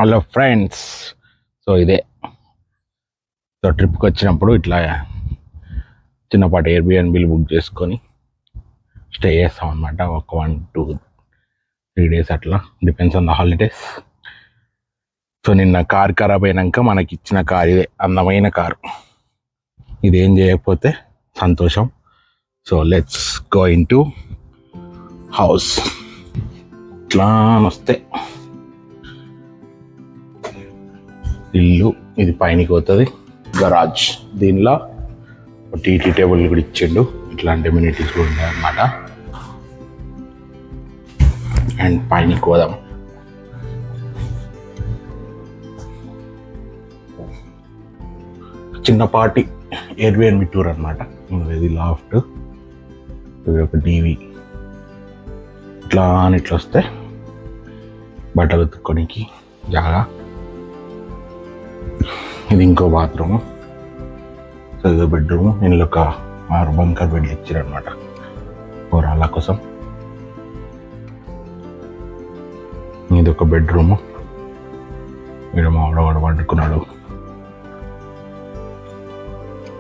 Hello friends. So ఇదే ట్రిప్కి వచ్చినప్పుడు ఇట్లా చిన్నపాటి ఎయిర్బిఎన్బిలు బుక్ చేసుకొని స్టే చేస్తాం అనమాట. ఒక 1 2 3 days అట్లా, depends on the holidays. So నిన్న కార్ ఖరాబ్ అయినాక మనకి ఇచ్చిన కార్ ఇదే, అందమైన కారు. ఇదేం చేయకపోతే సంతోషం. So let's go in to house. ఇట్లా వస్తే ఇల్లు, ఇది పైనకి పోతుంది గరాజ్. దీనిలో టీటీ టేబుల్ కూడా ఇచ్చిండు, ఇట్లాంటి ఎమ్యూనిటీస్ కూడా ఉన్నాయి అన్నమాట. అండ్ పైనకి పోదాం. చిన్నపాటి ఎయిర్బిఎన్బి టూర్ అనమాట. ఇది లాఫ్ట్, ఇది ఒక టీవీ. ఇట్లా అని ఇట్లా వస్తే బట్టలు ఉతుక్కోనికి జాగా. ఇది ఇంకో బాత్రూము. సో ఇది బెడ్రూము. ఇందులో ఒక 6 బంకర్ బెడ్లు ఇచ్చారు అనమాట వాళ్ళ కోసం. ఇది ఒక బెడ్రూము. ఇక్కడ మావాడు వండుకున్నాడు.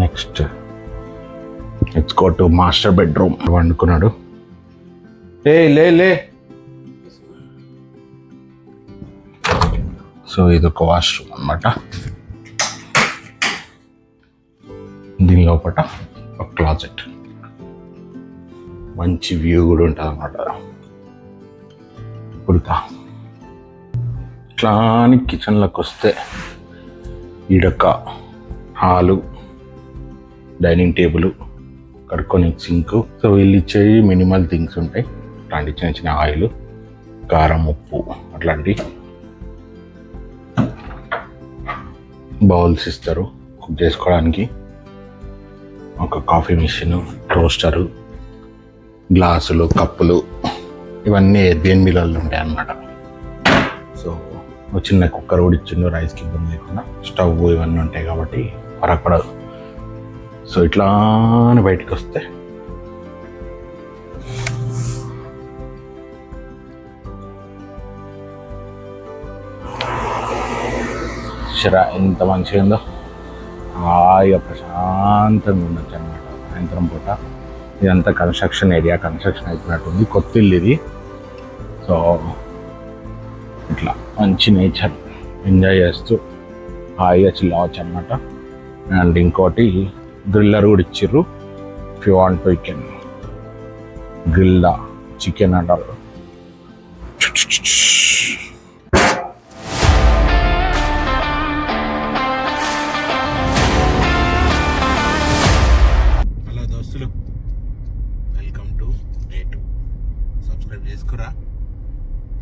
Next it's go to master bedroom. వండుకున్నాడు. లే. సో ఇది ఒక వాష్రూమ్ అనమాట. దీని లోపల ఒక క్లాజెట్, మంచి వ్యూ కూడా ఉంటుంది అన్నమాట. ఇప్పుడు ఇట్లా కిచెన్లోకి వస్తే ఈడొక హాలు, డైనింగ్ టేబుల్, కడుక్కొని సింక్. సో వీళ్ళు ఇచ్చేవి మినిమల్ థింగ్స్ ఉంటాయి. అట్లాంటి చిన్న చిన్న ఆయిల్, కారం, ఉప్పు అట్లాంటి. బౌల్స్ ఇస్తారు కుక్ చేసుకోవడానికి. ఒక కాఫీ మిషన్, టోస్టరు, గ్లాసులు, కప్పులు, ఇవన్నీ ఎయిర్బిఎన్బిలలో ఉంటాయి అన్నమాట. సో ఒక చిన్న కుక్కర్ కూడా ఇచ్చిండు, రైస్కి ఇబ్బంది లేకుండా. స్టవ్ ఇవన్నీ ఉంటాయి కాబట్టి పడదు. సో ఇట్లా బయటకు వస్తే శరా ఎంత మంచిగా ఉందో. హాయిగా ప్రశాంతంగా ఉండొచ్చు అనమాట సాయంత్రం పూట. ఇదంతా కన్స్ట్రక్షన్ ఏరియా, కన్స్ట్రక్షన్ అయిపోయినట్టుంది. కొత్త ఇల్లు ఇది. సో ఇట్లా మంచి నేచర్ ఎంజాయ్ చేస్తూ హాయిగా చిల్ అవ్వచ్చు అనమాట. అండ్ ఇంకోటి గ్రిల్లర్ కూడా ఇచ్చిర్రు. If you want you can grill the chicken అంటారు.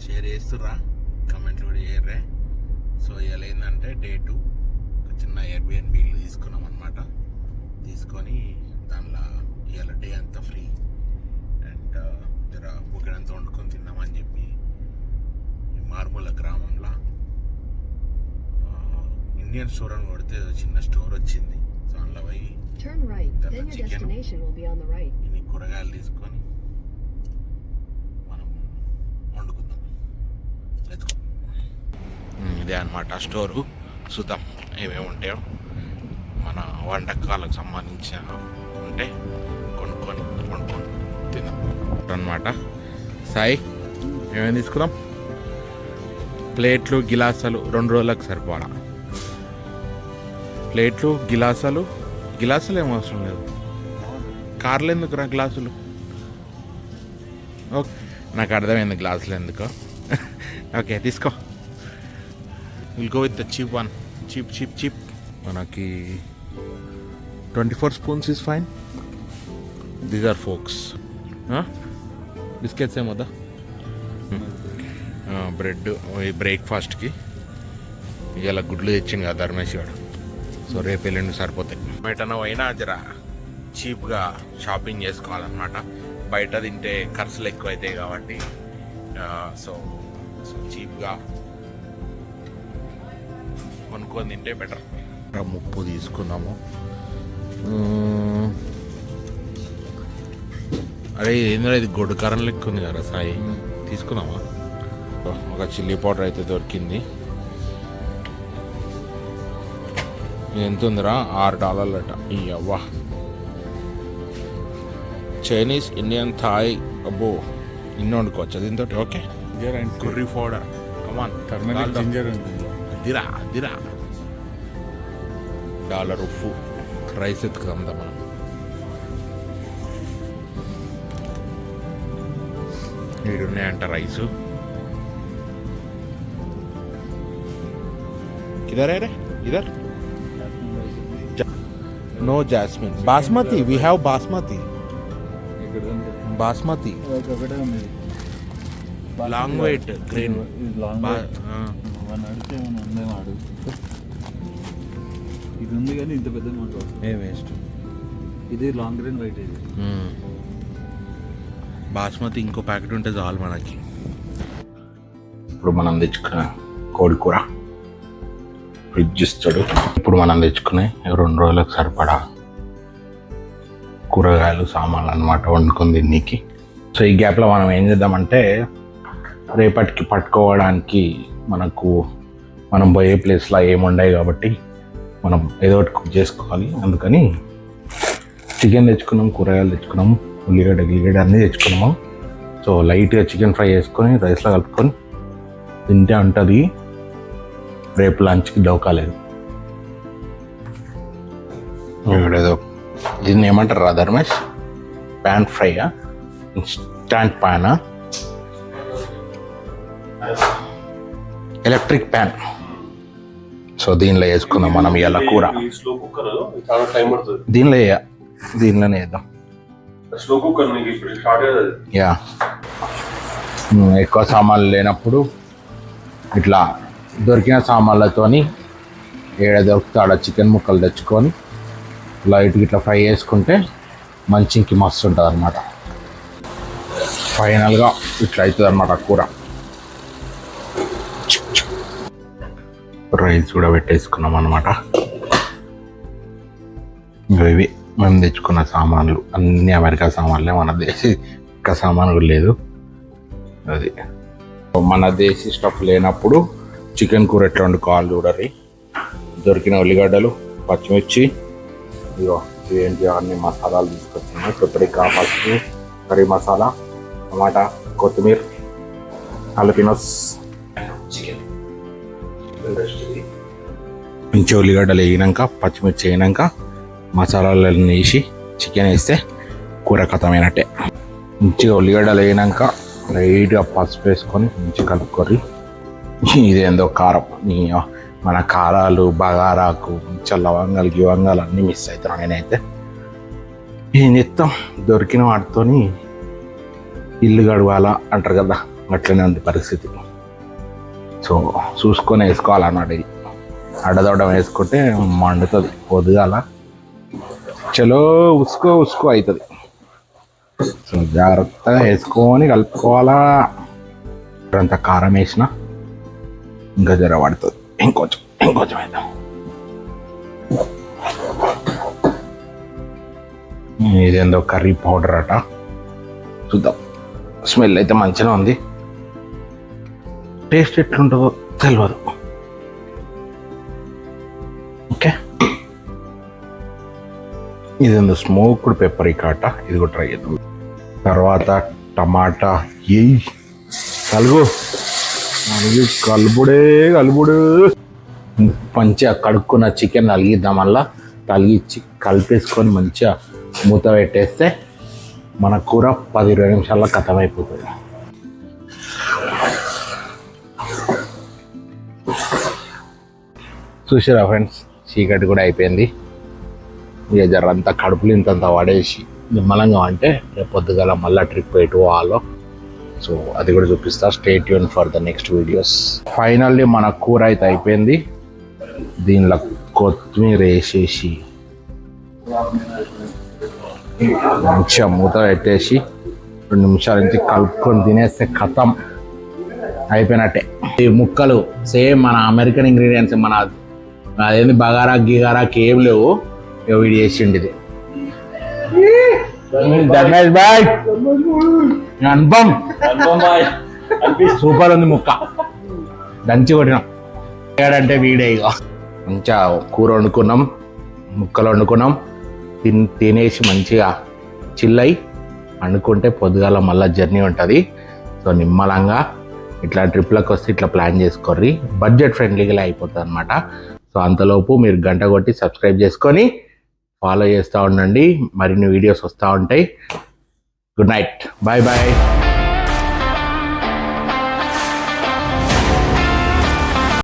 షేర్ చేస్తుర్రా, కమెంట్లు కూడా చేయర్రే. సో ఇవాళ ఏంటంటే Day 2 ఒక చిన్న ఎయిర్బిఎన్బి ఇల్లు తీసుకున్నాం అనమాట. తీసుకొని దానిలో ఇవాళ డే అంతా ఫ్రీ. అండ్ జర బుగ్గడంతా వండుకొని తిన్నామని చెప్పి ఈ మారుమూల గ్రామంలో ఇండియన్ స్టోర్ అని కొడితే చిన్న స్టోర్ వచ్చింది. సో అందులో పోయి చికెన్, ఇన్ని కూరగాయలు తీసుకొని ఇదే అనమాట స్టోరు. చూద్దాం ఏమేమి ఉంటాయో. మన వంటకాలకు సంబంధించిన ఉంటే కొనుక్కొని తిందాం అనమాట. సాయి ఏమేమి తీసుకుందాం? ప్లేట్లు, గిలాసాలు 2 రోజులకు సరిపోడా. ప్లేట్లు, గిలాసాలు ఏం అవసరం లేదు. కార్లు ఎందుకురా గ్లాసులు? ఓకే, నాకు అర్థమైంది గ్లాసులు ఎందుకో. ఓకే తీసుకో. Will go with the cheap one. Cheap మనకి 24 spoons is fine. These are forks. Biscuits ఏమొద్దా? బ్రెడ్ బ్రేక్ఫాస్ట్కి ఇవాళ గుడ్లు తెచ్చింది కదా ధర్మేష్ గారు. సో రేపు ఎల్లుండి సరిపోతాయి. ఎటన్నా అయినా జర చీప్గా షాపింగ్ చేసుకోవాలన్నమాట. బయట తింటే ఖర్చులు ఎక్కువ అవుతాయి కాబట్టి సో చీప్గా కొనుక్కొని తింటే బెటర్. ముప్పు తీసుకున్నాము. అరే ఏంద్రా ఇది గొడ్డు కారం లెక్క ఉంది కదా సాయి, తీసుకున్నామా? ఒక చిల్లీ పౌడర్ అయితే దొరికింది. ఎంత ఉందిరా $6 ఈ అవ్వా. చైనీస్, ఇండియన్, థాయ్, అబ్బో ఇన్ని వండుకోవచ్చు దీంతో. Okay curry powder, come on, turmeric ginger ఉంటుంది. దిరా $1 ఉప్పు. రైస్ ఎత్తుకుందాం మనం. ఉన్నాయంట రైసు. ఇదర్ no jasmine. Basmati, we have basmati. ఇక్కడ ఉంది. బాస్మతి ఒకటే ఉంది. Long white grain. Long one అడిగితే ఏమైనా ఉందేమో అడుగు. ఇది ఉంది కానీ ఇంత పెద్ద మాట ఏ వేస్ట్. ఇది లాంగ్ గ్రీన్ వైట్. ఇది బాస్మతి ఇంకో ప్యాకెట్ ఉంటే చాలు మనకి. ఇప్పుడు మనం తెచ్చుకున్న కోడి కూర ఫ్రిడ్జ్ ఇస్తాడు. ఇప్పుడు మనం తెచ్చుకునే 2 రోజులకు సరిపడా కూరగాయలు, సామాన్లు అన్నమాట వండుకొని తిన్నీకి. సో ఈ గ్యాప్లో మనం ఏం చేద్దామంటే రేపటికి పట్టుకోవడానికి మనం పోయే ప్లేస్లో ఏముండవు కాబట్టి మనం ఏదో ఒకటి కుక్ చేసుకోవాలి. అందుకని చికెన్ తెచ్చుకున్నాము, కూరగాయలు తెచ్చుకున్నాము, ఉల్లిగడ్డ అన్నీ తెచ్చుకున్నాము. సో లైట్గా చికెన్ ఫ్రై చేసుకొని రైస్లో కలుపుకొని తింటే ఉంటుంది. రేపు లంచ్కి డౌకాలేదు. ఇక్కడేదో దీన్ని ఏమంటారు రా ధర్మేష్? ప్యాన్ ఫ్రైయా, ఇన్స్టాంట్ ప్యానా, ఎలక్ట్రిక్ ప్యాన్. సో దీనిలో వేసుకుందాం మనం ఇలా కూర. దీనిలోనే వేద్దాం. యా, ఎక్కువ సామాన్లు లేనప్పుడు ఇట్లా దొరికిన సామాన్లతోని ఏడ దొరుకుతాడ చికెన్ ముక్కలు తెచ్చుకొని లైట్గా ఇట్లా ఫ్రై చేసుకుంటే మంచికి మస్తు ఉంటుంది అనమాట. ఫైనల్గా ఇట్లా అవుతుంది అనమాట కూర. రైస్ కూడా పెట్టేసుకున్నాం అనమాట. ఇవి మేము తెచ్చుకున్న సామాన్లు అన్నీ అమెరికా సామాన్లే, మన దేశీ ఇంకా సామాన్లు లేదు. అది మన దేశీ స్టఫ్ లేనప్పుడు చికెన్ కూర ఎట్లా వండుకోవాలి చూడరి. దొరికిన ఉల్లిగడ్డలు, పచ్చిమిర్చి, ఇగో ఏంటి అన్ని మసాలాలు తీసుకొచ్చాను. పెప్పరికా, పసుపు, కర్రీ మసాలా, టమాటా, కొత్తిమీర, హలపినోస్, చికెన్. మంచి ఉల్లిగడ్డలు వేగినాక, పచ్చిమిర్చి వేగినాక మసాలాలన్నీ వేసి చికెన్ వేస్తే కూర ఖతమైనట్టే. మంచిగా ఉల్లిగడ్డలు వేగినాక లైట్గా పసుపు వేసుకొని మంచిగా కలుపుకొని, ఇదేందో కారం, మన కారాలు, బగారాకు, లవంగాలు, గివంగాలు అన్నీ మిస్ అవుతున్నాను నేనైతే. ఏం చెప్తాం, దొరికిన వాటితో ఇల్లు గడవాలా అంటారు కదా, అట్లనే ఉంది పరిస్థితి. సో చూసుకొని వేసుకోవాలన్నమాట. ఇది అడ్డదొడ్డం వేసుకుంటే మండుతుంది పొద్దుగాల. చలో ఉసుకో అవుతుంది. సో జాగ్రత్తగా వేసుకొని కలుపుకోవాలా. అంత కారం వేసిన ఇంకా జర పడుతుంది. ఇంకొంచెం వేద్దాం. ఇదేందో కర్రీ పౌడర్ అట, చూద్దాం. స్మెల్ అయితే మంచిగా ఉంది, టేస్ట్ ఎట్లుంటుందో తెలియదు. ఓకే, ఇదేందో స్మోక్డ్ పెప్పరికా అట, ఇది కూడా ట్రై చేద్దాం. తర్వాత టమాటా కలుపుడు మంచిగా కడుక్కున్న చికెన్ నలిగిద్దాం. మళ్ళా తలిగించి కలిపేసుకొని మంచిగా మూత పెట్టేస్తే మన కూర 10-20 నిమిషాల్లో ఖతమైపోతుంది. చూసారా ఫ్రెండ్స్, చీకటి కూడా అయిపోయింది. ఇక జరంతా కడుపులు ఇంతంత పడేసి నిమ్మలంగా అంటే రేపు పొద్దుగాల మళ్ళీ ట్రిప్ ఎటు పోవాలో, సో అది కూడా చూపిస్తా. Stay tune for the next videos. Finally మన కూర అయితే అయిపోయింది. దీనిలో కొత్తిమీర వేసేసి మంచిగా మూత పెట్టేసి 2 నిమిషాల నుంచి కలుపుకొని తినేస్తే ఖతం అయిపోయినట్టే. ఈ ముక్కలు సేమ్ మన అమెరికన్ ఇంగ్రీడియంట్స్, మన అదేంది బగారా గిగారాకి ఏం లేవు. వీడి చేసిండి ఇది. ధర్మేష్ బాయ్ అనుపమ్ సూపర్ ఉంది ముక్క, దంచి కొట్టినాం. ఏడంటే వీడే ఇక మంచిగా కూర వండుకున్నాం, ముక్కలు వండుకున్నాం, తినేసి మంచిగా చిల్లై అనుకుంటే పొద్దుగాల మళ్ళీ జర్నీ ఉంటుంది. సో నిమ్మలంగా ఇట్లా ట్రిప్లకు వస్తే ఇట్లా ప్లాన్ చేసుకోర్రి, బడ్జెట్ ఫ్రెండ్లీగా అయిపోతుంది అనమాట. సో అంతలోపు మీరు గంట కొట్టి సబ్స్క్రైబ్ చేసుకొని ఫాలో చేస్తూ ఉండండి, మరిన్ని వీడియోస్ వస్తూ ఉంటాయి. Good night, bye bye.